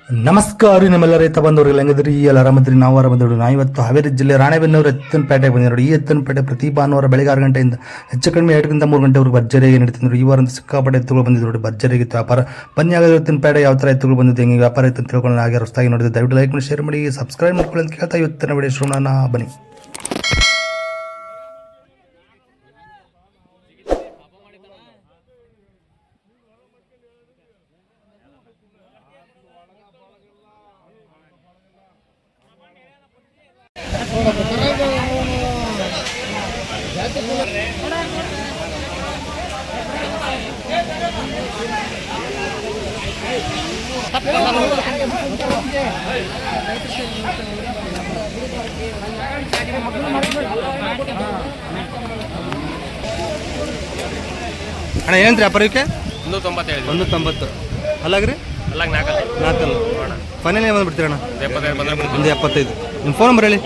ನಮಸ್ಕಾರ ನಮ್ಮೆಲ್ಲ ರೈತ ಬಂದವರಿಗೆ ಹೆಂಗದ್ರಿ ಎಲ್ಲ ಆರಾಮದ್ರಿ ನಾವು ಆರಾಮದ್ರಿ. ನಾವು ಇವತ್ತು ಹಾವೇರಿ ಜಿಲ್ಲೆ ರಾಣೆಬೆನ್ನೂರು ಎತ್ತನಪೇಟೆಗೆ ಬಂದಿವಿ ನೋಡಿ. ಈ ಎತ್ತನಪೇಟೆ ಪ್ರತಿ ಭಾನುವಾರ ಬೆಳಗ್ಗೆ 6 ಗಂಟೆಯಿಂದ ಹೆಚ್ಚು ಕಡಿಮೆ 2 3 ಗಂಟೆವರೆಗೂ ಭರ್ಜರಿಯಾಗಿ ನಡೀತೀನಿ ನೋಡಿ. ಈ ವಾರ ಸಿಕ್ಕಾಪಟ್ಟೆ ಎತ್ತುಗಳು ಬಂದಿದ್ದು ನೋಡಿ, ಭರ್ಜರಿಯಾಗಿತ್ತು ವ್ಯಾಪಾರ. ಬನ್ನಿ ಆಗೋದು ಎತ್ತನಪೇಟೆ ಯಾವ ಥರ ಎತ್ತುಗಳು ಬಂದಿದ್ದು, ಹೆಂಗೆ ವ್ಯಾಪಾರ ಇತ್ತು ಅಂತ ತಿಳ್ಕೊಳ್ಳೋಣ. ಹಾಗೆ ಹೊಸದಾಗಿ ನೋಡಿದ್ರೆ ದಯವಿಟ್ಟು ಲೈಕ್ ಮಾಡಿ, ಶೇರ್ ಮಾಡಿ, ಸಬ್ಸ್ಕ್ರೈಬ್ ಮಾಡ್ಕೊಳ್ಳಿ ಅಂತ ಕೇಳ್ತಾ ಇವತ್ತಿನ ವಿಡಿಯೋ ಶುರು ಮಾಡೋಣ ಬನ್ನಿ. ಅಣ್ಣ ಏನಂತ್ರಿ ವ್ಯಾಪಾರಕ್ಕೆ? 190 ಅಲ್ಲಾಗ್ರಿ? ನಾಲ್ಕಲ್ಲ ಫೈನಲ್ ಏನು ಬಂದುಬಿಡ್ತೀರಣ್ಣ? 175. ನಿಮ್ಮ ಫೋನ್ ನಂಬರ್ ಹೇಳಿ.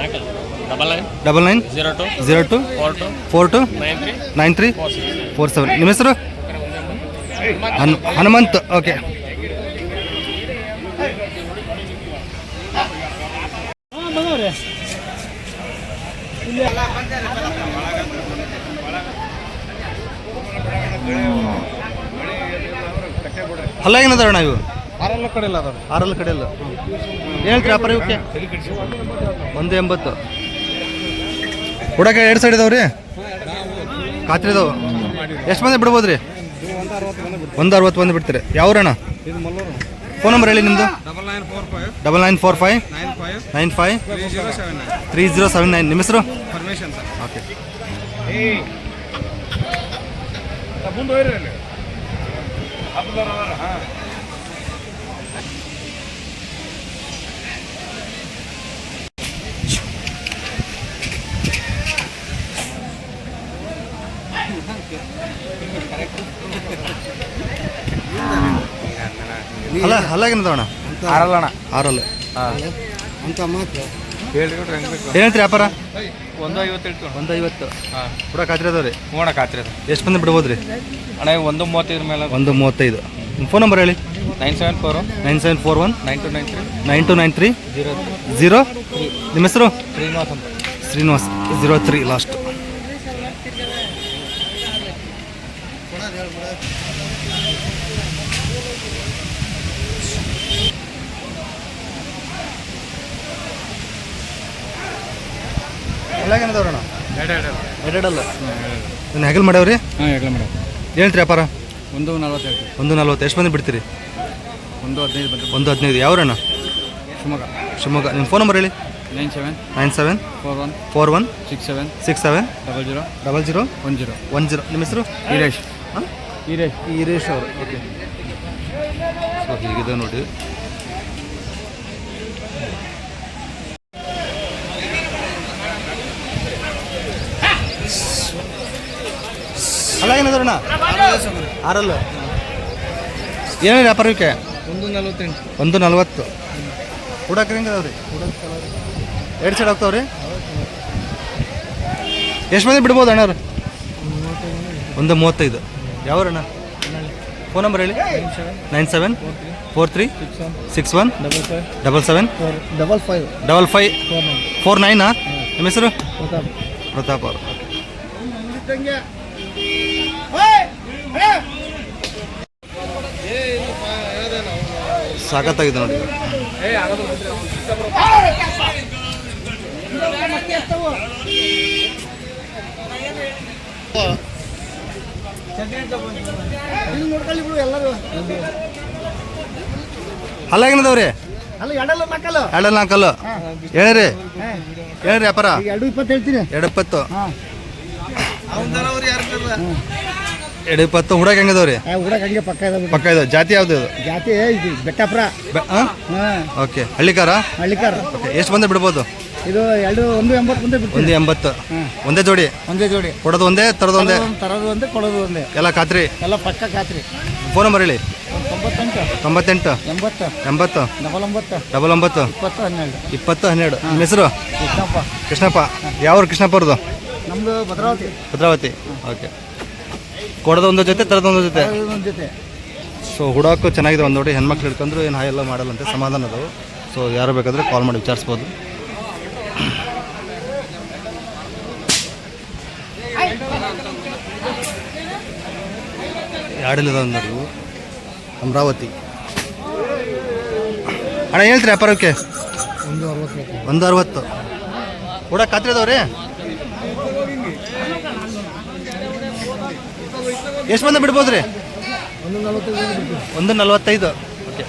990242429347. ನಿಮ್ಮ ಹೆಸರು? ಹನುಮಂತ್. ಓಕೆ. ಅಲ್ಲ ಏನದಾರಣ್ಣ ಇವು? 6 ಕಡೆ ಇಲ್ಲ. 6 ಕಡೆ ಇಲ್ಲ. ಏನು ಹೇಳ್ತೀರಿ ವ್ಯಾಪಾರ ಇವಕ್ಕೆ? 180. ಹುಡಕ 2 ಸೈಡ್ ಇದಾವ್ರಿ, ಖಾತ್ರಿ ಇದಾವೆ. ಎಷ್ಟು ಮಂದಿ ಬಿಡ್ಬೋದು ರೀ? 160 ಮಂದಿ ಬಿಡ್ತೀರಿ. ಯಾವ್ರಣ್ಣ? ಫೋನ್ ನಂಬರ್ ಹೇಳಿ ನಿಮ್ಮದು. 9945953079. ನಿಮ್ಮ ಹೆಸರು? ಓಕೆ. ಅಲ್ಲಾಗೇನದವಣ್ಣ? 6 ಅಂತ ಮಾತು ಏನಂತ್ರಿ ವ್ಯಾಪಾರ? 150 ಕೂಡ ಖಾತ್ರಿ ಅದಾವ್ರಿ? ಖಾತ್ರಿ ಅದ. ಎಷ್ಟು ಮಂದಿ ಬಿಡ್ಬೋದು ರೀ ಅಣ್ಣ? 135 ಮೇಲೆ. 135. ನಿಮ್ಮ ಫೋನ್ ನಂಬರ್ ಹೇಳಿ. 9741 9293 0. ನಿಮ್ಮ ಹೆಸರು? ಶ್ರೀನಿವಾಸ್ 03 ಲಾಸ್ಟ್. ಎಲ್ಲಾಗೇನದವ್ರಣ್ಣ? ಎರಡಲ್ಲ ನಾನು ಹೆಗಲ್ ಮಾಡ್ಯಾವ್ರಿ? ಏನಂತ್ರಿ ವ್ಯಾಪಾರ? 140. ಎಷ್ಟು ಮಂದಿ ಬಿಡ್ತೀರಿ? 115. ಯಾವ್ರಣ್ಣ? ಶಿವಮೊಗ್ಗ. ನಿಮ್ಮ ಫೋನ್ ನಂಬರ್ ಹೇಳಿ. 974167670010. ನಿಮ್ಮ ಹೆಸರು? ಈರೇಶ್ ಅವರು. ಓಕೆ. ಸೊ ಹೀಗಿದೆ ನೋಡಿ. ಅಲ್ಲ ಏನದಣ್ಣ? 6 ಏನೇನು ವ್ಯಾಪಾರಕ್ಕೆ? 140. ಹುಡಕ್ಕೆ ಹೆಂಗೆ ಅದಾವ್ರಿ? 2 ಸೈಡ್ ಹೋಗ್ತಾವ್ರಿ. ಎಷ್ಟು ಮಂದಿ ಬಿಡ್ಬೋದು ಅಣ್ಣ? 135. ಯಾವ್ರಣ್ಣ? ಫೋನ್ ನಂಬರ್ ಹೇಳಿ. 974367775549. ನಿಮ್ಮ ಹೆಸರು? ಪ್ರತಾಪ್ ಅವರು. ಸಾಕತ್ತಾಗಿದೆ ನೋಡಿ. ಅಲ್ಲಾಗೇನದವ್ರಿ? 2 ನಾಲ್ಕಲ್ಲು. ಹೇಳಿರಿ ವ್ಯಾಪಾರ? 220 ಹೇಳ್ತೀನಿ. 220. 220. ಹುಡಕ್ ಹೆಂಗದವ್ರಿ? ಪಕ್ಕ ಇದಾವೆ. ಜಾತಿ ಯಾವ್ದು? ಜಾತಿ ಇದು ಬೆಟ್ಟಪ್ರ. ಓಕೆ. ಹಳ್ಳಿಕಾರ. ಓಕೆ. ಎಷ್ಟು ಬಂದು ಬಿಡ್ಬೋದು? ಇದು 180. ಒಂದೇ ಜೋಡಿ ಕೊಡೋದು ಒಂದೇ, ತರೋದು ಒಂದೇ? ಕೊಡೋದು ಒಂದೇ. ಎಲ್ಲ ಖಾತ್ರಿ? ಎಲ್ಲ ಪಕ್ಕ ಖಾತ್ರಿ. ಫೋನ್ ನಂಬರ್ ಹೇಳಿ. 98 80 99 2012. ನಿಮ್ಮ ಹೆಸರು? ಕೃಷ್ಣಪ್ಪ. ಯಾವ ಕೃಷ್ಣಪ್ಪ ಅವ್ರದ್ದು? ನಮ್ಮದು ಭದ್ರಾವತಿ. ಓಕೆ. ಕೊಡೋದು ಒಂದು ಜೊತೆ, ತರೋದು ಒಂದು ಜೊತೆ? ಸೊ ಹುಡಾಕು ಚೆನ್ನಾಗಿದೆ ಒಂದು ನೋಡಿ, ಹೆಣ್ಮಕ್ಳು ಹಿಡ್ಕೊಂಡ್ರು ಏನು ಹಾಯೆಲ್ಲ ಮಾಡಲ್ಲಂತೆ, ಸಮಾಧಾನ ಅದಾವೆ. ಸೊ ಯಾರು ಬೇಕಾದರೆ ಕಾಲ್ ಮಾಡಿ ವಿಚಾರಿಸ್ಬೋದು. ಯಾಡಿಲ್ಲದ ನೋಡಿ ಇವು ಅಮರಾವತಿ. ಅಣ್ಣ ಹೇಳ್ತೀರಿ ವ್ಯಾಪಾರಕ್ಕೆ? 160. ಕೂಡ ಖಾತ್ರಿ ಅದಾವ್ರಿ? ಎಷ್ಟು ಬಂದ ಬಿಡ್ಬೋದು ರೀ? 145. ಓಕೆ.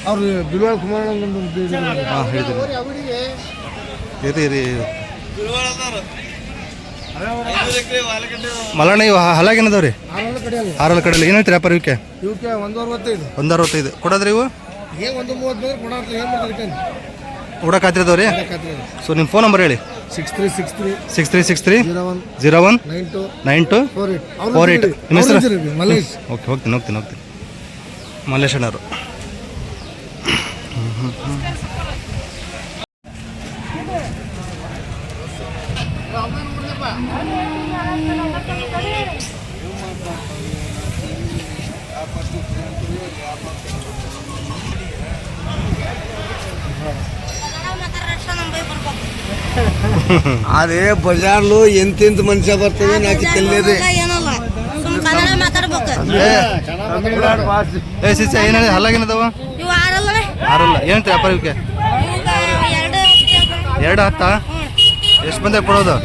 ಅವ್ರು ಬಿಲ್ವಾಳ ಕುಮಾರ ಹಾಂ ಹೇಳ್ತೀನಿ ಇರಿ. ಮಲಣ್ಣ ಇವು ಹಲಾಗೇನದಾವ್ರಿ? 6 ಕಡೆಯಲ್ಲಿ ಏನು ಹೇಳ್ತೀರಿ ವ್ಯಾಪಾರ ಇವಕ್ಕೆ? 165 ಕೊಡೋದ್ರಿ ಇವು? ಕೂಡ ಖಾತ್ರಿ ಅದಾವ್ರಿ? ಸೊ ನಿಮ್ಮ ಫೋನ್ ನಂಬರ್ ಹೇಳಿ. 6363 01 92 48. ನಿಮ್ಮ ಹೆಸರು? ಓಕೆ, ಹೋಗ್ತೀನಿ. ಮಲ್ಲೇಶ್ ಅಣ್ಣವರು. ಅದೇ ಬಜಾರ್ಲು ಎಂತೆಂತ ಮನುಷ್ಯ ಬರ್ತವೆ ನಾಕಿ ತೆಲ್ಲೇದೆ. ಏನು ಹೇಳಿ ಹಲ್ಲಾಗೇನದವ? 6 ಏನಂತ ವ್ಯಾಪಾರ ಇವಕ್ಕೆ? 210. ಎಷ್ಟು ಬಂದ ಕೊಡೋದು?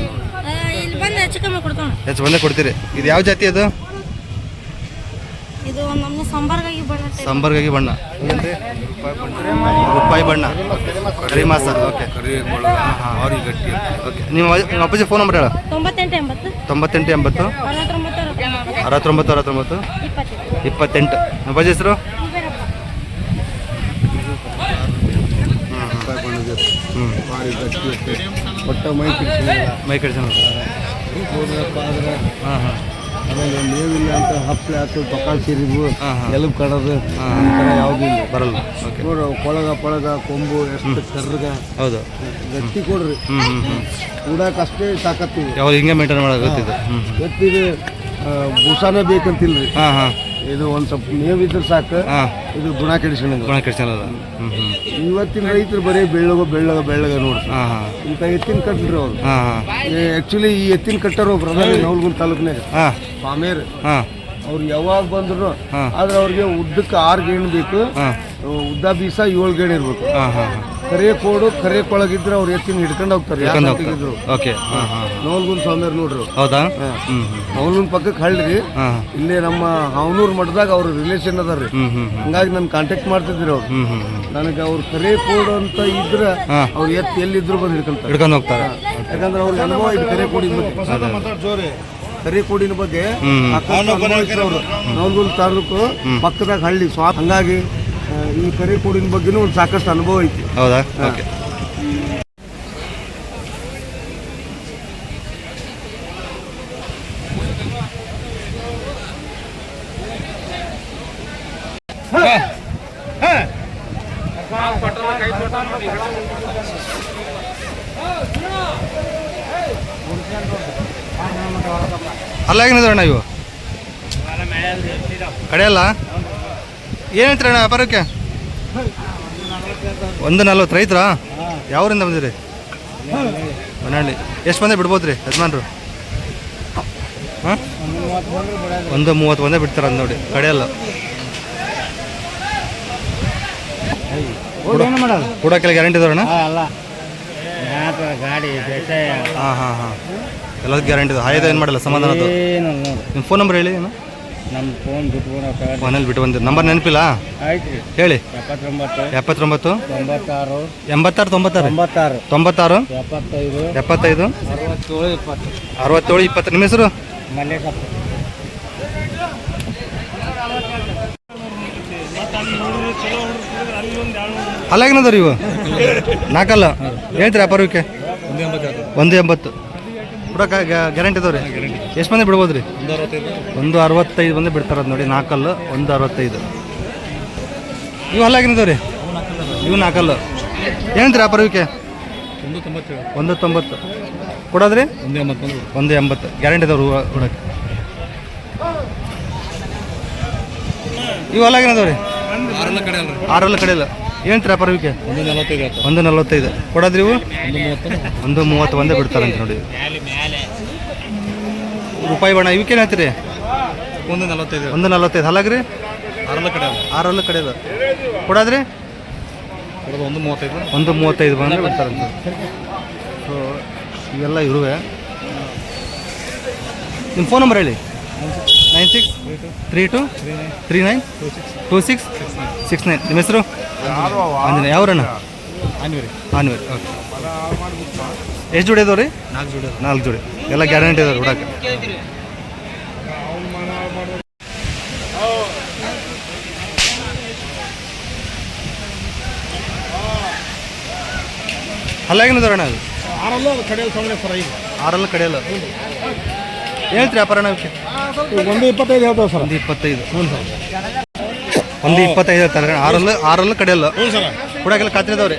ಹೆಚ್ಚು ಬಂದೇ ಕೊಡ್ತೀರಿ. ಇದು ಯಾವ ಜಾತಿ ಅದು? ಸಂಬರ್ಗಾಗಿ ಬಣ್ಣ, ರೂಪಾಯಿ ಬಣ್ಣ, ಕರಿ ಮಾಸ. ಓಕೆ, ನಿಮ್ಮ ಅಪ್ಪಾಜಿ ಫೋನ್ ನಂಬರ್ ಹೇಳ. 98 80 69 28. ನಿಮ್ಮ ಅಪ್ಪಾಜಿ ಹೆಸರು? ಮೈ ಕಡಿಸ. ಆಮೇಲೆ ಮೇವಿಲ್ಲ ಅಂತ ಹಪ್ಪಳೆ ಆಯ್ತು, ಪಕಾಲ್ ಸಿರಿವು, ಎಲುಬು ಕಡೋದು ಈ ಥರ ಯಾವುದೂ ಇಲ್ಲ, ಬರಲ್ಲ. ನೋಡ್ರಿ ಕೊಳಗ ಕೊಂಬು ಎಷ್ಟು ಕರ್ರಗ. ಹೌದು, ಗಟ್ಟಿ ಕೊಡ್ರಿ. ಕೂಡಕ್ಕೆ ಅಷ್ಟೇ ತಾಕತ್ತೀವಿ. ಯಾವಾಗ ಹಿಂಗೆ ಮೇಂಟೈನ್ ಮಾಡೋದು ಎತ್ತಿಗೆ ಬೂಸಾನೇ ಬೇಕಂತಿಲ್ರಿ. ಇದು ಒಂದು ಸ್ವಲ್ಪ ಮೇವಿದ್ರೆ ಸಾಕು. ಇದು ಗುಣ ಕೆಡಿಸ್ಕೊಳ್ಳೋದು. ಇವತ್ತಿನ ರೈತರು ಬರೀ ಬೆಳ್ಳಗ ನೋಡ್ರಿ. ಇಂಥ ಎತ್ತಿನ ಕಟ್ಟ್ರಿ ಅವ್ರು. ಆ್ಯಕ್ಚುಲಿ ಈ ಎತ್ತಿನ ಕಟ್ಟರು ಬ್ರದರ್ ನವಲಗುಂದ ತಾಲೂಕಿನಾಗ ಸ್ವಾಮಿಯರು. ಅವ್ರು ಯಾವಾಗ ಬಂದ್ರು ಆದ್ರೆ ಅವ್ರಿಗೆ ಉದ್ದಕ್ಕೆ 6 ಗೇಣು ಬೇಕು, ಉದ್ದ ಬೀಸ 7 ಗೇಣು ಇರ್ಬೇಕು. ಕರೆ ಕೋಡು ಕರೆ ಕೊಳಗಿದ್ರೆ ಅವ್ರು ಎತ್ತಿನ ಹಿಡ್ಕೊಂಡು ಹೋಗ್ತಾರೆ. ನವಲಗುಂದ ಸ್ವಾಮಿಯರು ನೋಡ್ರಿ. ಹೌದಾ? ನವಲಗುಂದ ಪಕ್ಕಕ್ಕೆ ಹಳ್ಳಿ. ಇಲ್ಲೇ ನಮ್ಮ ಹಾವನೂರ್ ಮಠದಾಗ ಅವ್ರ ರಿಲೇಷನ್ ಅದಾರ್ರಿ. ಹಂಗಾಗಿ ನನ್ ಕಾಂಟ್ಯಾಕ್ಟ್ ಮಾಡ್ತಿದ್ರಿ ಅವ್ರು. ನನಗೆ ಅವ್ರು ಕರೆ ಕೋಡು ಅಂತ ಇದ್ರೆ ಅವ್ರು ಎಲ್ಲಿದ್ರು ಬಂದು ಹಿಡ್ಕೊಂಡು ಹೋಗ್ತಾರೆ. ಯಾಕಂದ್ರೆ ಅವ್ರಿಗೆ ಅನುಭವ ಇದು ಕರೆ ಕೋಡಿನ ಬಗ್ಗೆ. ಕರೆ ಕೋಡಿನ ಬಗ್ಗೆ ನವಲಗುಂದ ತಾಲೂಕು ಪಕ್ಕದಾಗ ಹಳ್ಳಿ ಹಂಗಾಗಿ ಈ ಕರೆ ಕೋಡಿನ ಬಗ್ಗೆನೂ ಒಂದು ಸಾಕಷ್ಟು ಅನುಭವ ಐತಿ. ಹೌದಾ? ಅಲ್ಲಾಗೇನದ ಅಣ್ಣ ಇವು ಕಡೆಯಲ್ಲ? ಏನು ಹೇಳ್ತೀರ ಅಣ್ಣ ವ್ಯಾಪಾರಕ್ಕೆ? 140. ರೈತರ ಯಾವರಿಂದ ಬಂದಿರಿ? ಹೊನ್ನಾಳಿ. ಎಷ್ಟು ಬಂದೆ ಬಿಡ್ಬೋದು ರೀ ಯಜಮಾನ್ರು? 130 ಬಂದೇ ಬಿಡ್ತಾರ ನೋಡಿ. ಕಡೆಯಲ್ಲ ಕೂಡಕ್ಕೆಲ್ಲ ಗ್ಯಾರಂಟಿ ಇದಾವಣ್ಣ? ಗಾಡಿ ಎಲ್ಲದಕ್ಕೆ ಗ್ಯಾರಂಟಿ ಇದೆ. ಹಾಯ್ದ ಏನು ಮಾಡಲ್ಲ, ಸಮಾಧಾನ. ನಿಮ್ಮ ಫೋನ್ ನಂಬರ್ ಹೇಳಿ. ನಮ್ಮ ಫೋನ್ ಮನೇಲಿ ಬಿಟ್ಟು ಬಂದಿರಿ. ನಂಬರ್ ನೆನಪಿಲ್ಲ? ಹೇಳಿ. 79 86 96 75 67 20. ನಿಮ್ಮ ಹೆಸರು? ಅಲ್ಲಾಗಿನದವ್ರಿ ಇವು 4 ಹೇಳ್ತೀರಿ ವ್ಯಾಪಾರಕ್ಕೆ? 180 ಕೂಡ ಗ್ಯಾರಂಟಿ ಇದಾವ್ರಿ. ಎಷ್ಟು ಮಂದಿ ಬಿಡ್ಬೋದು ರೀ? 165 ಮಂದಿ ಬಿಡ್ತಾರದು ನೋಡಿ. 4 165. ಇವು ಅಲ್ಲಾಗಿನದವ್ರಿ? ಇವು 4 ಏನಂತೀರಿ ವ್ಯಾಪಾರಕ್ಕೆ? 190. ಕೊಡೋದ್ರಿ 180 180 ಗ್ಯಾರಂಟಿ ಇದಾವ್ರು ಕೊಡೋಕೆ. ಇವು ಅಲ್ಲಾಗೇನದವ್ರಿ 6 ಕಡೆ ಇಲ್ಲ ಏನು ವ್ಯಾಪಾರ ಇವಕ್ಕೆ 145 ಕೊಡೋದ್ರಿ ಇವು 130 ಒಂದೇ ಬಿಡ್ತಾರಂತ ನೋಡಿ. ರೂಪಾಯಿ ಬಣ್ಣ ಇವಕ್ಕೇನು ಹೇಳ್ತೀರಿ 145 ಹಲಾಗ್ರಿ 6 ಕಡೆ ಇಲ್ಲ ಕೊಡೋದ್ರಿ 135 ಬಂದರೆ ಬಿಡ್ತಾರಂತ. ಸೊ ಇವೆಲ್ಲ ಇರುವೆ. ನಿಮ್ಮ ಫೋನ್ ನಂಬರ್ ಹೇಳಿ 9632392669. ನಿಮ್ಮ ಹೆಸರು ಆಂಜನೇಯ ಯಾವ್ರಣ್ಣ ಆನ್ವೇರಿ. ಓಕೆ ಎಷ್ಟು ಜೋಡಿ ಇದಾವೆ ರೀ 4 ಜೋಡಿ ಎಲ್ಲ ಗ್ಯಾರಂಟಿ ಇದಾವೆ ಹುಡಕ್ಕೆ. ಅಲ್ಲಾಗೇನದವ್ರಣ್ಣ ಅದು 6 ಕಡೆಯಲ್ಲ ಹೇಳ್ತೀರಿ ವ್ಯಾಪಾರ ನಾವಕ್ಕೆ 125 ಹೇಳ್ತಾವೆ ಸರ್. 125 125 ಹೇಳ್ತಾರೆ. 6 ಕಡೆಯಲ್ಲ ಹುಡಾಕೆಲ್ಲ ಖಾತ್ರಿ ಇದಾವ್ರಿ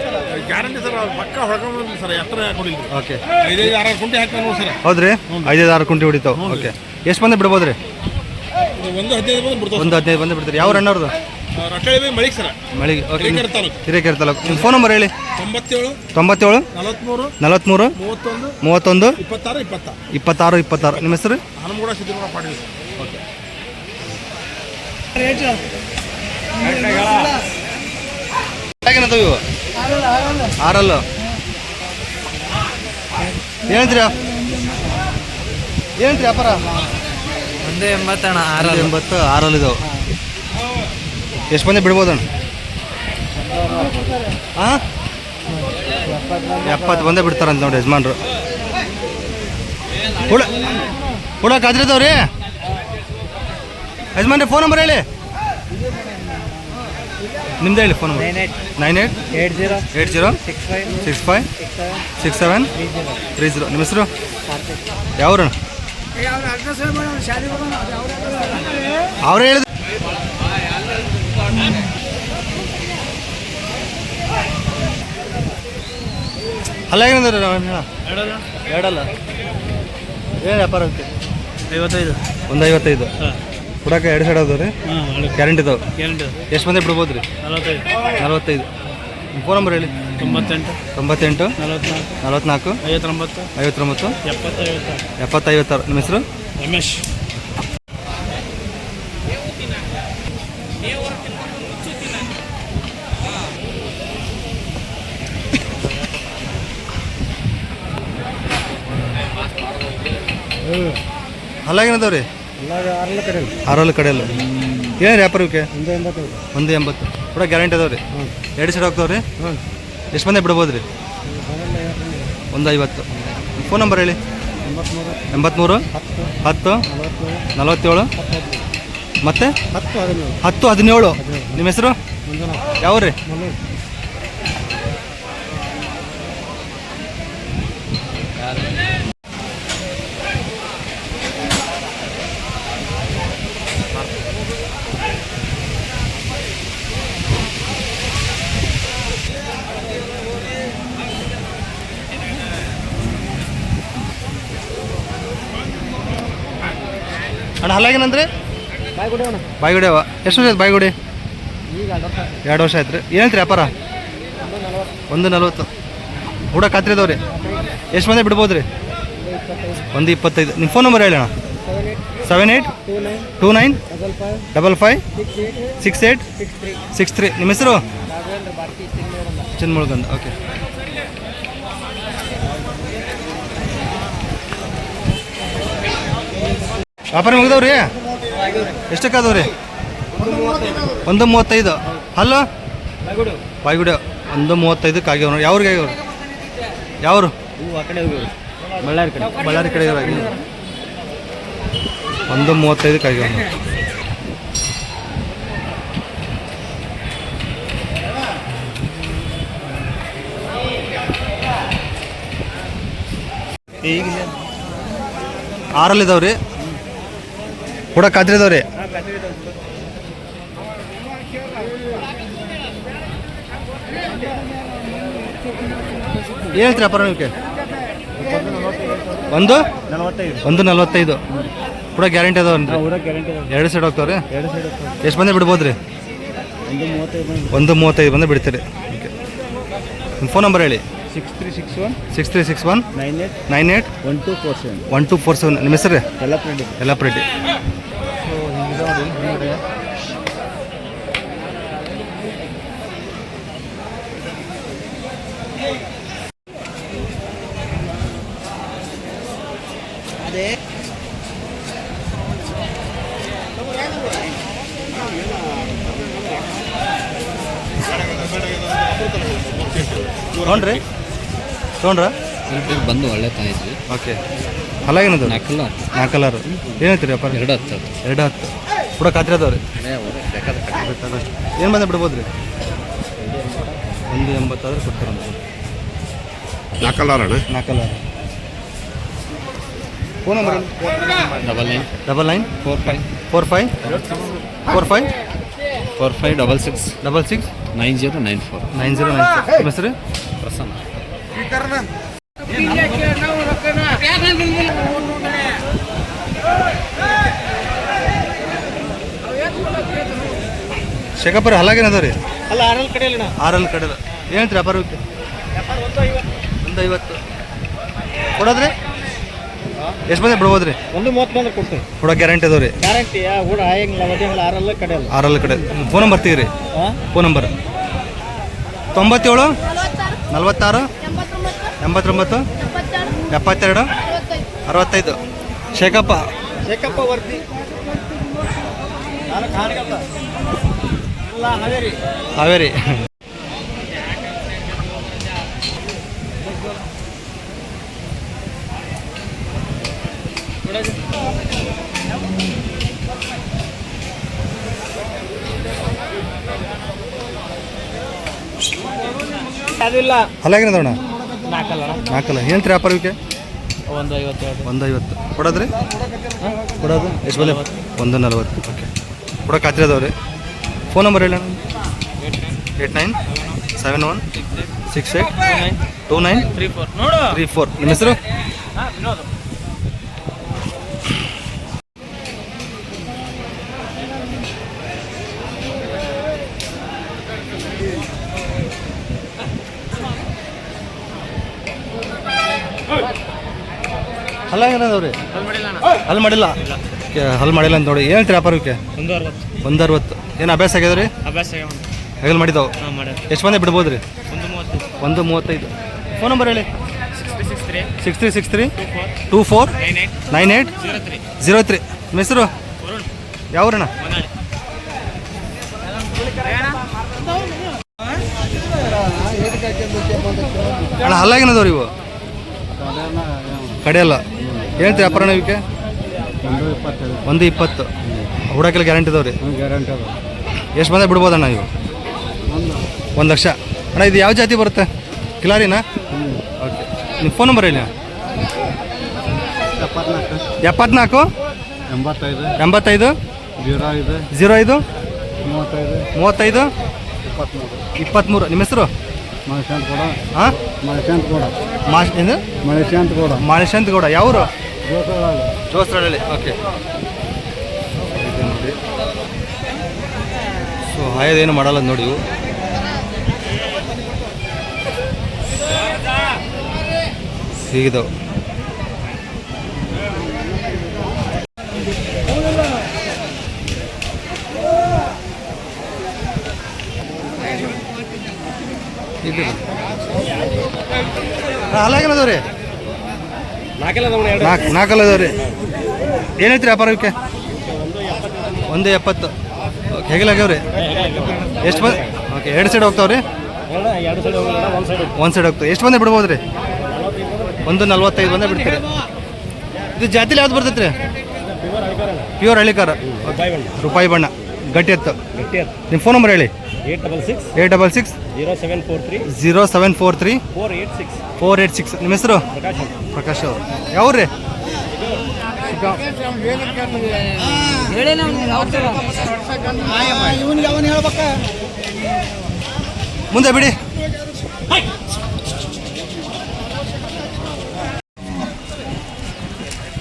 ಗ್ಯಾರಂಟಿ ಸರ್ ಪಕ್ಕ ಹೊಡ್ಕೊಂಡು ಸರ್ ಎತ್ತರ ಕೊಡಿಲ್ಲ. ಓಕೆ 5-6 ಕುಂಟೆ ಹಾಕ್ತಾನೆ ನೋಡಿ ಸರ್. ಹೌದ್ರಿ 5-6 ಕುಂಟೆ ಹೊಡಿತಾವೆ. ಓಕೆ ಎಷ್ಟು ಬಂದು ಬಿಡ್ಬೋದ್ರಿ 115 ಬಂದು ಬಿಡ್ತಾವೆ. 115 ಬಂದು ಬಿಡ್ತೀರಿ. ಯಾವ ರಣ್ಣವ್ರದ್ದು ರಟ್ಟಳಿ ಮಳಿಗೆ ಸರ್ ಮಳಿಗೆ. ಓಕೆ ಹಿರೇಕೆರೆ ತಾಲೂಕು. ನಿಮ್ಮ ಫೋನ್ ನಂಬರ್ ಹೇಳಿ 97 43 31 26 ನಿಮ್ಮ ಹೆಸರು ಹನುಮಗೌಡ ಸಿದ್ದಗೌಡ ಪಾಟೀಲ್. ಓಕೆ ಹೇಗೇನದು ಇವು 6 ಏನಂತೀರಿ ವ್ಯಾಪಾರ 180 ಅಣ್ಣ 180 6 ಇದಾವೆ. ಎಷ್ಟು ಬಂದು ಬಿಡ್ಬೋದಣ್ಣ ಹಾಂ 70 ಬಂದೇ ಬಿಡ್ತಾರಂತ ನೋಡಿ ಯಜಮಾನ್ರು. ಹುಳ ಕಾದ್ರಿದವ್ರಿ ಯಜಮಾನ್ರಿ ಫೋನ್ ನಂಬರ್ ಹೇಳಿ ನಿಮ್ದು ಹೇಳಿ ಫೋನ್ ನಂಬರ್ 9880656730. ನಿಮ್ಮ ಹೆಸರು ಯಾವ್ರಣ್ಣ ಅವ್ರೇ ಹೇಳಿದ್ರು ಅಲ್ಲ ಏನಂದ್ರೆ ಎರಡಲ್ಲ ಏನು ವ್ಯಾಪಾರ ಅಂತೆ 55 155 ಕೊಡಕ್ಕೆ 2 ಸೈಡ್ ಅದಾವೆ ರೀ ಗ್ಯಾರಂಟಿ ಇದಾವೆ. ಎಷ್ಟು ಮಂದಿ ಬಿಡ್ಬೋದು ರೀ 45. ನಿಮ್ಮ ಫೋನ್ ನಂಬರ್ ಹೇಳಿ 98 44 59 70 ನಿಮ್ಮ ಹೆಸರು ರಮೇಶ್. ಅಲ್ಲಾಗೇನದಾವ ರೀ 6 ಕಡೆಯಲ್ಲ ಏನು ವ್ಯಾಪಾರ ಇವಕ್ಕೆ 180 ಕೂಡ ಗ್ಯಾರಂಟಿ ಅದಾವೆ ರೀ 2 ಸೈಡ್ ಹೋಗ್ತಾವೆ ರೀ. ಎಷ್ಟು ಮಂದಿ ಬಿಡ್ಬೋದು ರೀ 150. ಫೋನ್ ನಂಬರ್ ಹೇಳಿ 83 10 47 ಮತ್ತೆ 10 17. ನಿಮ್ಮ ಹೆಸರು ಯಾವ ರೀ ಅಣ್ಣ ಹಲ್ಲಾಗೇನಂದ್ರೆ ಬಾಯಿಗುಡಿ ಅವ ಎಷ್ಟು ವರ್ಷ ಆಯ್ತು ಬಾಯಿಗುಡಿ 2 ವರ್ಷ ಆಯ್ತು ರೀ. ಏನಂತ್ರಿ ವ್ಯಾಪಾರ 140 ಕೂಡ ಖಾತ್ರಿ ಇದಾವೆ ರೀ. ಎಷ್ಟು ಮಂದಿ ಬಿಡ್ಬೋದು ರೀ 125. ನಿಮ್ಮ ಫೋನ್ ನಂಬರ್ ಹೇಳಿ ಅಣ್ಣ 7829556863. ನಿಮ್ಮ ಹೆಸರು ಚಿನ್ಮುಳ್ಗಂದ. ಓಕೆ ವ್ಯಾಪಾರ ಮುಗಿದವ್ರಿ ಎಷ್ಟಕ್ಕೆ ಅದಾವ್ರಿ 135. ಅಲ್ಲ ಬಾಯಿಗುಡಿ 135 ಆಗ್ಯಾವ ನೋಡಿ. ಯಾವ್ರಿಗೆ ಆಗ್ಯಾವ್ರಿ ಯಾವ್ರು ಬಳ್ಳಾರಿ ಕಡೆ 135 ಆಗ್ಯಾವ ನೋಡಿ. ಈಗ 6 ಇದಾವ್ರಿ ಕೂಡ ಖಾತ್ರಿ ಇದಾವ್ರಿ. ಏನು ಹೇಳ್ತೀರಿ ವ್ಯಾಪಾರ ನಿಮಗೆ ಒಂದು 45 ಒಂದು 45 ಕೂಡ ಗ್ಯಾರಂಟಿ ಅದಾವನ್ರಿ ಊರಾಗ ಗ್ಯಾರಂಟಿ ಅದಾವ. 2 ಸೈಡ್ ಹೋಗ್ತಾವ್ರಿ 2 ಸೈಡ್ ಹೋಗ್ತಾವ. ಎಷ್ಟು ಬಂದೆ ಬಿಡ್ಬೋದು ರೀ? 135 ಒಂದು 35 ಬಂದು ಬಿಡ್ತೀರಿ. ಓಕೆ, ನಿಮ್ಮ ಫೋನ್ ನಂಬರ್ ಹೇಳಿ. 6361 6361 98 98 1247 1247. ನಿಮ್ಮ ಹೆಸರು ರೀ? ಯಲ್ಲಪ್ಪ ಯಲ್ಲಪ್ಪ ರೆಡ್ಡಿ. ತೊಗೊಂಡ್ರಿ ತೊಗೊಂಡ್ರ ಬಂದು ಒಳ್ಳೆ ತಾಯಿದ್ವಿ. ಓಕೆ, ಹಲಾಗೇನದು? ನಾಲ್ಕಲ್ಲ 4 ಕಲರು ಏನೈತ್ರಿ ವ್ಯಾಪಾರ? 210 210 ಕೂಡ ಖಾತ್ರಿ ಅದಾವ್ರಿ. ಏನು ಬಂದ ಬಿಡ್ಬೋದು ರೀ? 180 ಆದ್ರೆ ಕೊಡ್ತಾರೆ. 4 ಕಲರ್ ಅಣ್ಣ. 4 ಕಲರ್. Phone number 99 99 45 45 45 45 66 66 9094 9094. ನಿಮ್ಮ ಹೆಸರು? ಪ್ರಸನ್ನ. ಶೇಖಪ್ಪರ ಹಲಾಗೇನದ ರೀ? ಅಲ್ಲ 6 ಕಡೆ ಇಲ್ಲ. 6 ಕಡೆ ಏನಂತ್ರಿ ವ್ಯಾಪಾರಕ್ಕೆ? 150 ಕೊಡೋದ್ರಿ? ಎಷ್ಟು ಬಂದ್ರೆ ಬಿಡ್ಬೋದು ರೀ? 130 ಬಂದ್ರೆ ಕೊಡ್ತೇವೆ. ಕೂಡ ಗ್ಯಾರಂಟಿ ಅದಾವ ರೀ? ಗ್ಯಾರಂಟಿ ಕೂಡ ಹೆಂಗಿಲ್ಲ ಒದೇಂಗಿಲ್ಲ 6 ಕಡೆ ಅಲ್ಲ. 6 ಕಡೆ. ಫೋನ್ ನಂಬರ್ ತೆಗೀರಿ. Phone number 97 46 89 72 65. ಶೇಖಪ್ಪ ವರ್ತಿ ನಾನು ಕಾಣಿಗಲ್ಲ ಇಲ್ಲ ಹಾವೇರಿ. ಹಾವೇರಿ. ಅದಿಲ್ಲ ಹಲಾಗೇನದಣ್ಣ? 4 4 ಏನಂತ್ರಿ ವ್ಯಾಪಾರಕ್ಕೆ? 150 150 ಕೊಡೋದ್ರಿ? ಕೊಡೋದು ಎಷ್ಟು ಬೆಲೆ? 140. ಓಕೆ, ಕೂಡ ಖಾತ್ರಿ ಅದಾವ್ರಿ. ಫೋನ್ ನಂಬರ್ ಹೇಳಿ. 89 71 68 29 34. ನಿಮ್ಮ ಹೆಸರು? ಹಲ್ಲಾಗೇನದವ್ರಿ? ಹಲ್ ಮಾಡಿಲ್ಲ. ಹಲ್ ಮಾಡಿಲ್ಲ ಅಂತ ನೋಡಿ. ಏನಂತೀರಿ ವ್ಯಾಪಾರಕ್ಕೆ? 160. ಏನು ಅಭ್ಯಾಸ ಆಗ್ಯದ ರೀ? ಹೆಗಲ್ ಮಾಡಿದ್ದಾವೆ. ಎಷ್ಟು ಮಂದಿ ಬಿಡ್ಬೋದು ರೀ? 135. ಫೋನ್ ನಂಬರ್ ಹೇಳಿ. 6363 24 98 03. ನಿಮ್ಮ ಹೆಸರು? ಯಾವ್ರಣ್ಣ? ಅಣ್ಣ ಹಲ್ಲಾಗೇನದವ್ರಿ ಇವು? ಕಡೆಯಲ್ಲ. ಏನಂತೀರಿ ವ್ಯಾಪಾರಣ ಇವಕ್ಕೆ? 120. ಹುಡಕೆಲ್ಲ ಗ್ಯಾರಂಟಿ ಇದಾವ್ರಿ? ಗ್ಯಾರಂಟಿ ಅದ. ಎಷ್ಟು ಬಂದ ಬಿಡ್ಬೋದಣ್ಣ ಇವು? 1 ಲಕ್ಷ. ಅಣ್ಣ ಇದು ಯಾವ ಜಾತಿ ಬರುತ್ತೆ? ಕಿಲಾರಿನಾ? ಓಕೆ, ನಿಮ್ಮ ಫೋನ್ ನಂಬರ್ ಹೇಳಿ. 74 75 85 05 05 35 23. ನಿಮ್ಮ ಹೆಸರು? ಮಳಶಾಂತ ಕೂಡ. ಹಾಂ, ಮಳಶಾಂತ ಕೂಡ. ಏನು? ಮಳಶಾಂತ ಕೂಡ. ಮಾಣಿಶಾಂತ್ ಗೌಡ. ಯಾವರು? ಜೋಸಳಲ್ಲಿ. ಜೋಸ್ರಳ್ಳಿ. ಓಕೆ, ನೋಡಿ. ಸೊ ಹಾಯದೇನು ಮಾಡಲ್ಲ ನೋಡಿ ಇವು. ಹೀಗಿದಾವೆ. ಇದು ಹಾಲಾಗೇನದವ್ರಿ? 4 ಅದಾವ್ರಿ. ಏನೈತ್ರಿ ವ್ಯಾಪಾರಕ್ಕೆ? 170. ಓಕೆ, ಹೇಗಿಲ್ಲಾಗ್ಯಾವ್ರಿ? ಎಷ್ಟು ಬಂದು? ಓಕೆ, 2 ಸೈಡ್ ಹೋಗ್ತಾವ್ರಿ? 1 ಸೈಡ್ ಹೋಗ್ತಾವೆ. ಎಷ್ಟು ಬಂದೆ ಬಿಡ್ಬೋದು ರೀ? 145 ಬಂದೇ ಬಿಡ್ತೀರಿ. ಇದು ಜಾತಿಲಿ ಯಾವ್ದು ಬರ್ತೈತೆ ರೀ? ಪ್ಯೂರ್ ಹಳ್ಳಿಕಾರ. ರೂಪಾಯಿ ಬಣ್ಣ ಗಟ್ಟಿ ಎತ್ತು. ನಿಮ್ಮ ಫೋನ್ ನಂಬರ್ ಹೇಳಿ. 866 0743 486. ನಿಮ್ಮ ಹೆಸರು? ಪ್ರಕಾಶ್ ಅವರು. ಯಾವ್ರಿ? ಮುಂದೆ ಬಿಡಿ.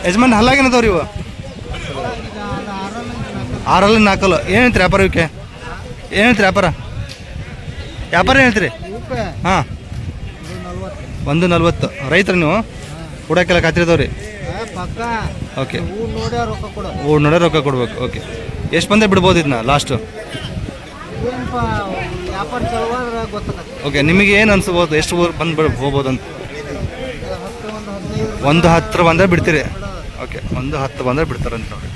ಯಜಮಾನ್ ಹಲ್ಲಾಗೇನದವ್ರಿ ಇವು 6 4 ಏನು ಹೇಳ್ತೀರಿ ವ್ಯಾಪಾರ ಇವಕ್ಕೆ? ಏನು ಹೇಳ್ತೀರಿ ವ್ಯಾಪಾರ ಏನು ಹೇಳ್ತೀರಿ? ಹಾಂ 140. ರೈತರು ನೀವು ಕೊಡೋಕ್ಕೆಲ್ಲ ಖಾತ್ರಿದವ್ರಿ? ಓಕೆ, ಊರು ನೋಡೇ ರೊಕ್ಕ ಕೊಡ್ಬೇಕು. ಓಕೆ, ಎಷ್ಟು ಬಂದರೆ ಬಿಡ್ಬೋದು ಇದನ್ನ ಲಾಸ್ಟು? ಓಕೆ, ನಿಮಗೆ ಏನು ಅನ್ಸ್ಬೋದು? ಎಷ್ಟು ಊರು ಬಂದು ಹೋಗ್ಬೋದು ಅಂತ? 10 ಬಂದರೆ ಬಿಡ್ತೀರಿ? ಓಕೆ, 10 ಬಂದರೆ ಬಿಡ್ತಾರಂತ ನೋಡಿ.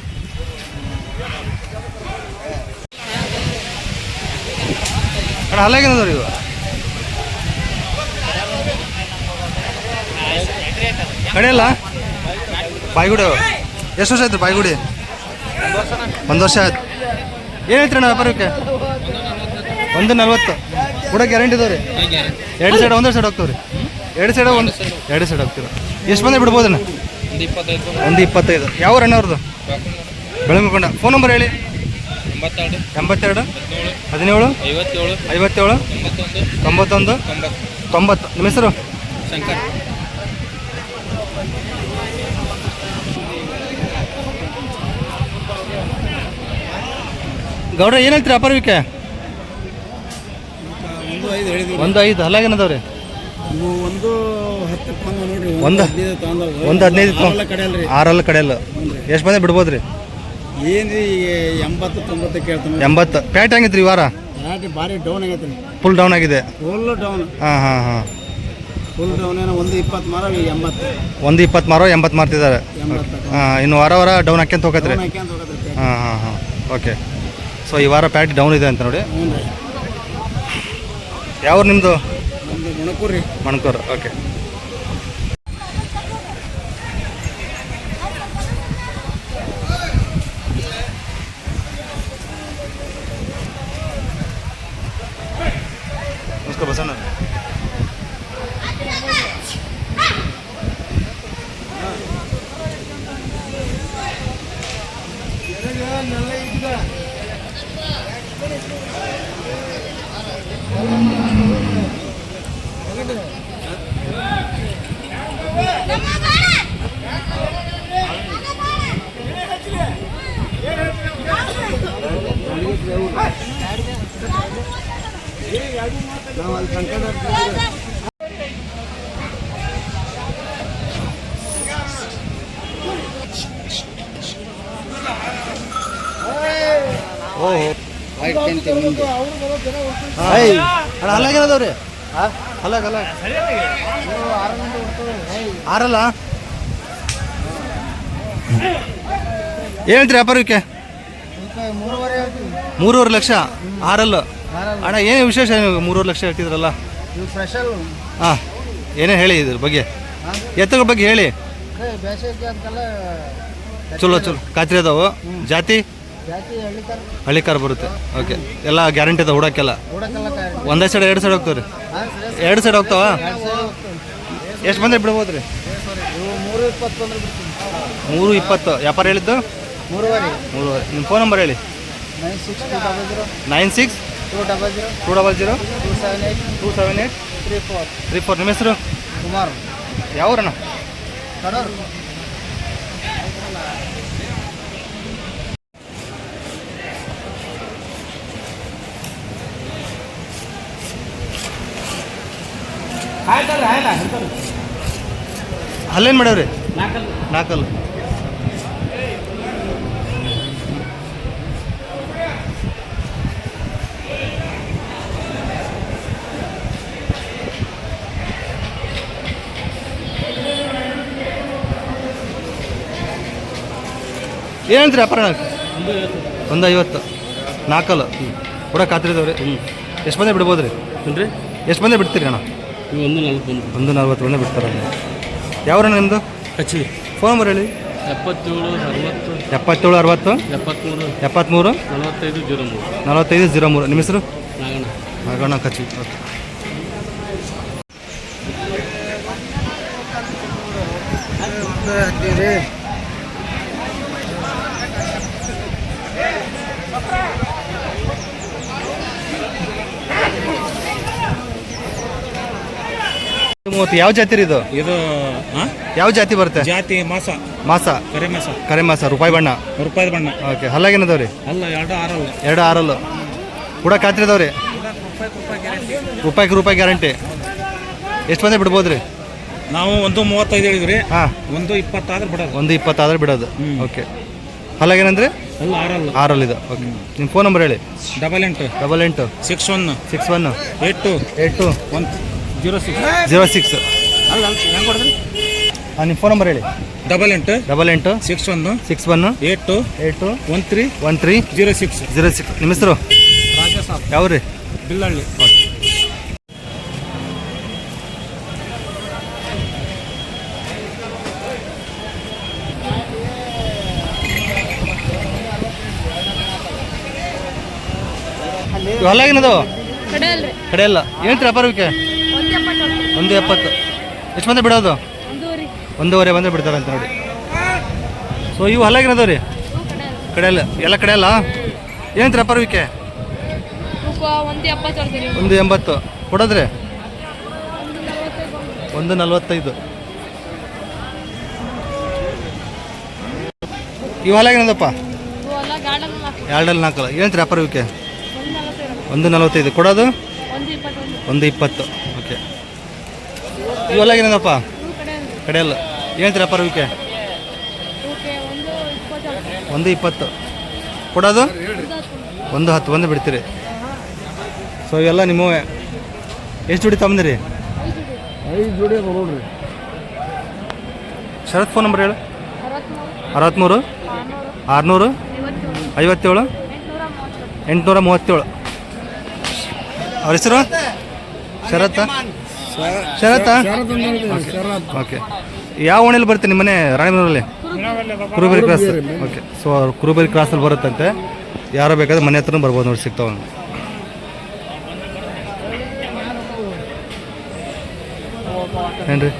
ಅಣ್ಣ ಹಲ್ಲಾಗೇನದವ್ರಿ ಇವು? ಕಡೆಯಲ್ಲ ಬಾಯ್ಗುಡಿ. ಎಷ್ಟು ವರ್ಷ ಆಯ್ತು ಬಾಯ್ಗುಡಿ? 1 ವರ್ಷ ಆಯ್ತು. ಏನು ಹೇಳ್ತೀರಿ ಅಣ್ಣ ವ್ಯಾಪಾರಕ್ಕೆ? 140 ಕೂಡ ಗ್ಯಾರಂಟಿ ಇದಾವೆ ರೀ? 2 ಸೈಡ್ ಒಂದೇ ಸೈಡ್ ಹೋಗ್ತಾವೆ ರೀ? 2 ಸೈಡ್ ಹೋಗ್ತೀರ? ಎಷ್ಟು ಬಂದರೆ ಬಿಡ್ಬೋದಣ್ಣ? 125. ಯಾವ ಅಣ್ಣ ಅವ್ರದ್ದು? ಬೆಳಗುಕೊಂಡ. ಫೋನ್ ನಂಬರ್ ಹೇಳಿ. 82 17 57 91 90. ನಿಮ್ಮ ಹೆಸರು? ಶಂಕರ್. ಗೌಡ್ರ ಏನು ಹೇಳ್ತೀರಿ ವ್ಯಾಪಾರಕ್ಕೆ? 1.5 ಹಲ್ಲಾಗೇನದವ್ರಿ? 1.15 6 ಕಡೆಯಲ್ಲ. ಎಷ್ಟು ಬಂದ್ರೆ ಬಿಡ್ಬೋದು ರೀ? ಏನ್ರಿ 80-90 ಕೇಳ್ತಾನೆ. 80. ಪ್ಯಾಟ್ ಹೆಂಗಿತ್ತು ರೀ ಈ ವಾರ? ಭಾರಿ ಡೌನ್ ಆಗೈತೆ ರೀ. ಫುಲ್ ಡೌನ್ ಆಗಿದೆ? Full down. ಹಾಂ ಫುಲ್ ಡೌನ್. ಏನೋ 120 ಮಾರ 80. 120 ಮಾರೋ 80 ಮಾರ್ತಿದ್ದಾರೆ. ಹಾಂ, ಇನ್ನು ವಾರ ಡೌನ್ ಹಾಕ್ಯಂತ ಹೋಗತ್ರಿ? ಹಾಂ. ಓಕೆ, ಸೊ ಈ ವಾರ ಪ್ಯಾಟ್ ಡೌನ್ ಇದೆ ಅಂತ ನೋಡಿ. ಯಾವ ನಿಮ್ಮದು? ಮಣಕೂರು ರೀ. ಮಣಕೂರು. ಓಕೆ. ನಮಸ್ಕಾರ ಬಸಣ್ಣ. ಹಲ್ಲಾಗೇನದವ್ರಿ? ಹಲ್ಲಾಗ 6 ಏನು ಹೇಳ್ತೀರಿ ವ್ಯಾಪಾರಕ್ಕೆ? 3.5 ಲಕ್ಷ 6. ಅಣ್ಣ ಏನು ವಿಶೇಷ? 3.5 ಲಕ್ಷ ಹೇಳ್ತಿದ್ರಲ್ಲ? ಹಾಂ, ಏನೇ ಹೇಳಿ ಇದ್ರ ಬಗ್ಗೆ, ಎತ್ತುಗಳ ಬಗ್ಗೆ ಹೇಳಿ. ಚಲೋ ಖಾತ್ರಿ ಅದಾವು. ಜಾತಿ ಹಳ್ಳಿಕಾರ ಬರುತ್ತೆ. ಓಕೆ, ಎಲ್ಲ ಗ್ಯಾರಂಟಿ ಅದ ಹುಡಕ್ಕೆಲ್ಲ? ಒಂದೇ ಸೈಡ್ 2 ಸೈಡ್ ಹೋಗ್ತಾವೆ ರೀ? 2 ಸೈಡ್ ಹೋಗ್ತಾವ? ಎಷ್ಟು ಬಂದರೆ ಬಿಡ್ಬೋದು ರೀ? 3.20. ವ್ಯಾಪಾರ ಹೇಳಿದ್ದು 3.5. ನಿಮ್ಮ ಫೋನ್ ನಂಬರ್ ಹೇಳಿ. 96 200 278 34. ನಿಮ್ಮ ಹೆಸರು? ಕುಮಾರ್. ಯಾವ್ರಣ್ಣ? ಅಲ್ಲೇನು ಮಾಡ್ಯಾವ್ರಿ? 4. ಏನಂತ್ರಿ ವ್ಯಾಪಾರ? 150. 4 ಕೂಡ ಖಾತ್ರಿದವ್ರಿ? ಎಷ್ಟು ಬಂದರೆ ಬಿಡ್ಬೋದು ರೀ? ಎಷ್ಟು ಬಂದರೆ ಬಿಡ್ತೀರಿ ಅಣ್ಣ? 140 ಬಂದರೆ ಬಿಡ್ತಾರೆ. ಯಾವ್ರಣ್ಣ ನಿಮ್ಮದು? ಹಚ್ಚಿ. ಫೋನ್ ನಂಬರ್ ಹೇಳಿ. 77 60 73 45 03. ನಿಮ್ಮ ಹೆಸರು? ನಾಗಣ್ಣ ಕಚ್ಚಿ. ಓಕೆ. 30 ಯಾವ ಜಾತಿ ರೀ ಇದು? ಇದು ಯಾವ ಜಾತಿ ಬರುತ್ತೆ? ಜಾತಿ ಮಾಸ ಮಾಸ, ಕರೆ ಮಾಸ ಕರೆ ಮಾಸ, ರೂಪಾಯಿ ಬಣ್ಣ. ರೂಪಾಯಿ ಬಣ್ಣ. ಓಕೆ, ಹಲ್ಲಾಗೇನದವ್ರಿ? ಅಲ್ಲ 2 6 2 6 ಕೂಡ ಖಾತ್ರಿ ಅದಾವ್ರಿ? ರೂಪಾಯಿ ಗ್ಯಾರಂಟಿ. ಎಷ್ಟು ಬಂದೆ ಬಿಡ್ಬೋದ್ರಿ? ನಾವು 1.35 ಹೇಳಿದ್ರಿ. ಹಾಂ, 1.20 ಆದ್ರೆ ಬಿಡೋದು. 1.20 ಆದ್ರೆ ಬಿಡೋದು. ಓಕೆ, ಹಲ್ಲಾಗೇನಂದ್ರೆ? ಅಲ್ಲ 6 6 ಇದು. ಓಕೆ, ನಿಮ್ಮ ಫೋನ್ ನಂಬರ್ ಹೇಳಿ. 88 88 61 61 82 82 106. 06. ಅಲ್ಲ ಹೆಂಗೆ ಕೊಡಿದ್ರಿ? ನಿಮ್ಮ ಫೋನ್ ನಂಬರ್ ಹೇಳಿ. 88 88 61 61 82 82 13 13 06. 06. ನಿಮ್ಮ ಹೆಸರು? ರಾಜೇಶ್ ಸಾಬ್, ಯಾವ ರೀ? ಬಿಲ್ಲಳ್ಳಿ. ಹಲ್ಲಾಗೇನದು? ಕಡೆ ಅಲ್ರಿ ಕಡೆ ಇಲ್ಲ. ಏನು ವ್ಯಾಪಾರಕ್ಕೆ? 1.70. ಎಷ್ಟು ಬಂದ್ರೆ ಬಿಡೋದು? 1.5 ಬಂದರೆ ಬಿಡ್ತಾರಂತ ನೋಡಿ. ಸೊ ಇವು ಹಲ್ಲಾಗಿನದವ ರೀ? ಕಡೆ ಅಲ್ಲ, ಎಲ್ಲ ಕಡೆ ಅಲ್ಲ. ಏನು ವ್ಯಾಪಾರಕ್ಕೆ? 1.80 ಕೊಡೋದ್ರಿ? 1.45. ಇವು ಹಲ್ಲಾಗಿನದಪ್ಪ? 2.4. ಏನು ವ್ಯಾಪಾರಕ್ಕೆ? 1.45 ಕೊಡೋದು? 1.20. ಓಕೆ, ಇವೆಲ್ಲಾಗೇನಪ್ಪ? ಕಡೆ ಅಲ್ಲ. ಏನು ವ್ಯಾಪಾರಕ್ಕೆ? 1.20 ಕೊಡೋದು? 1.10 ಬಂದು ಬಿಡ್ತೀರಿ. ಸೊ ಇವೆಲ್ಲ ನಿಮ್ಮವೇ. ಎಷ್ಟು ಜೋಡಿ ತಗೊಂಡಿರಿ? 5 ಜೋಡಿ ನೋಡ್ರಿ. ಶರತ್ ಫೋನ್ ನಂಬರ್ ಹೇಳು. 63 600 57 837. ಅವ್ರ ಹೆಸರು? ಶರತ್ತಾ? ಓಕೆ, ಯಾವ ಓಣಿಯಲ್ಲಿ ಬರುತ್ತೆ ನಿಮ್ಮ ಮನೆ? ರಾಣಿಬೆನ್ನೂರಲ್ಲಿ? Kurubari cross. Okay, so Kurubari ಕ್ರಾಸಲ್ಲಿ ಬರುತ್ತಂತೆ. ಯಾರೋ ಬೇಕಾದ್ರೆ ಮನೆ ಹತ್ರನೂ ಬರ್ಬೋದು ನೋಡಿ, ಸಿಗ್ತಾವ. ಏನ್ರಿ?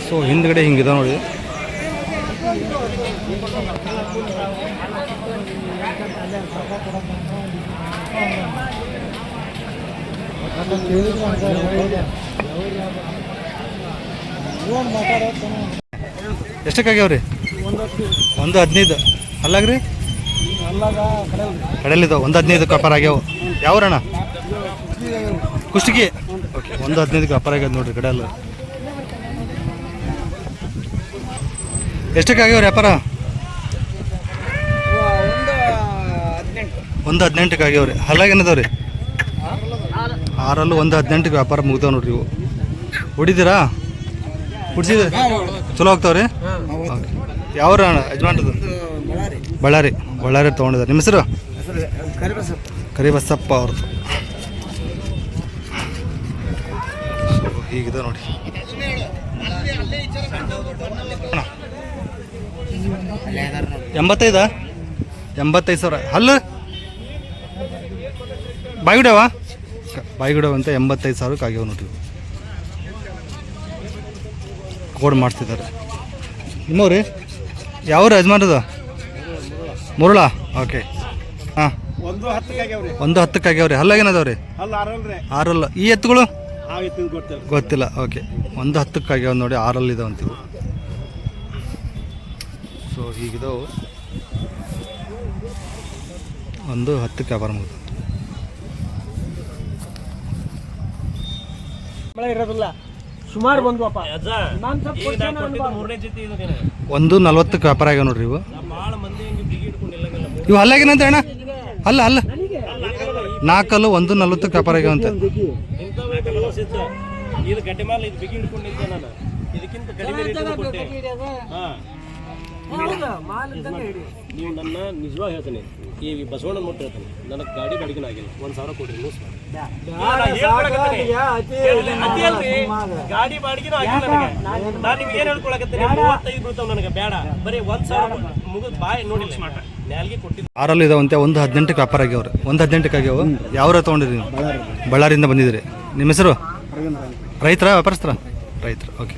ಸೊ ಹಿಂದ್ಗಡೆ ಹಿಂಗಿದೆ ನೋಡಿ. ಎಷ್ಟಕ್ಕಾಗ್ಯಾವ್ರಿ? 1.15. ಅಲ್ಲಾಗ್ರಿ? ಕಡೆಯಲ್ಲಿದ್ದಾವೆ. 1.15 ವ್ಯಾಪಾರ ಆಗ್ಯಾವ. ಯಾವ್ರಣ್ಣ? ಕುಷ್ಟಗಿ. ಓಕೆ, 1.15 ವ್ಯಾಪಾರ ಆಗ್ಯದ ನೋಡ್ರಿ ಕಡೆಯಲ್ಲ. ಎಷ್ಟಕ್ಕಾಗ್ಯಾವ್ರಿ ವ್ಯಾಪಾರ? 1.18 ಆಗ್ಯಾವ್ರಿ. ಹಲ್ಲಾಗೇನದವ್ರಿ? 6 1.18 ವ್ಯಾಪಾರ ಮುಗ್ದಾವ ನೋಡ್ರಿ. ಇವು ಹೊಡಿದ್ದೀರಾ? ಕುಡ್ಸಿದ್ರೆ ಚಲೋ ಆಗ್ತಾವ್ರಿ? ಯಾವ್ರ ಯಜಮಾನ್ರದು? ಬಳ್ಳಾರಿ ತೊಗೊಂಡಿದ್ದಾರೆ. ನಿಮ್ಮ ಹೆಸರು? ಕರಿಬಸಪ್ಪ ಅವ್ರದ್ದು. ಹೀಗಿದೆ ನೋಡಿ. 85,000. ಹಲ್ಲು ಬಾಯಿಗಿಡವ ಅಂತ 85,000 ಆಗ್ಯಾವ ನೋಡ್ರಿ. ಕೋಡ್ ಮಾಡಿಸ್ತಿದ್ದಾರೆ. ನಿಮ್ಮವ್ರಿ? ಯಾವ್ರು ಯಜಮಾನ್ರದ? ಮುರುಳ. ಓಕೆ, ಹಾಂ, 1.10 ಆಗ್ಯಾವ್ರಿ. ಹಲ್ಲಾಗೇನದವ್ರಿ? 6. ಈ ಎತ್ತುಗಳು ಗೊತ್ತಿಲ್ಲ. ಓಕೆ, 1.10 ಆಗ್ಯಾವ ನೋಡಿ. 6 ಇದಾವಂತೀವಿ. ಸೊ ಹೀಗಿದಾವು. 1.10 ವ್ಯಾಪಾರ ಮುಗಿದು. ಸುಮಾರು ಬಂದ್ವಪ್ಪ. 1.40 ವ್ಯಾಪಾರ ಆಗ್ಯಾವ ನೋಡ್ರಿ. ಇವು ಹಲ್ಲಾಗೇನಂತ ಅಣ್ಣ? ಅಲ್ಲ 4 1.40 ವ್ಯಾಪಾರ ಆಗ್ಯಾವಂತ. ಇದು ಗಡ್ಡೆ ಮಾಲ್, ಇದು ಬಿಗಿ ಹಿಡ್ಕೊಂಡಿದ್ದೆ ನಾನು. ಇದಕ್ಕಿಂತ ಕಡಿಮೆ ರೇಟ್ ಕೊಟ್ಟೆ. ನೀವು ನನ್ನ ನಿಜವಾಗಿ ಹೇಳ್ತೀನಿ, ಈ ಬಸವಣ್ಣ ಮುಟ್ಟು ಹೇಳ್ತೀನಿ, ನನಗೆ ಗಾಡಿ ಬಾಡಿಗೆ ಆಗಿಲ್ಲ. 1,000 ಕೊಡ್ರಿ. ಗಾಡಿ ಬಾಡಿಗೆ ಆಗಿಲ್ಲ ನನಗೆ. ನಾನು ನಿಮ್ಗೆ ಏನು ಹೇಳ್ಕೊಳಕತ್ತೀನಿ? 35 ಬೀಳ್ತಾವ ನನಗೆ ಬೇಡ. ಬರೀ 1,000 ಮುಗಿದ್ ಬಾಯ್ ನೋಡಿಲ್ಲ. ನ್ಯಾಲ್ಗೆ ಕೊಟ್ಟಿದ್ದು 6 ಇದಾವಂತೆ. 1.18 ವ್ಯಾಪಾರ ಆಗ್ಯಾವ್ರಿ. 1.18 ಆಗ್ಯಾವ. ಯಾವ್ರ ತೊಗೊಂಡಿರಿ ನೀವು? ಬಳ್ಳಾರಿಯಿಂದ ಬಂದಿದ್ದೀರಿ. ನಿಮ್ಮ ಹೆಸರು? ರೈತರ ವ್ಯಾಪಾರಸ್ಥರ? ರೈತರು. ಓಕೆ.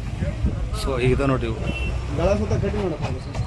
ಸೊ ಈಗ ನೋಡಿ ಇವು ಗಳ ಸುತ್ತ ಕಟ್ಟಿ ನೋಡಪ್ಪ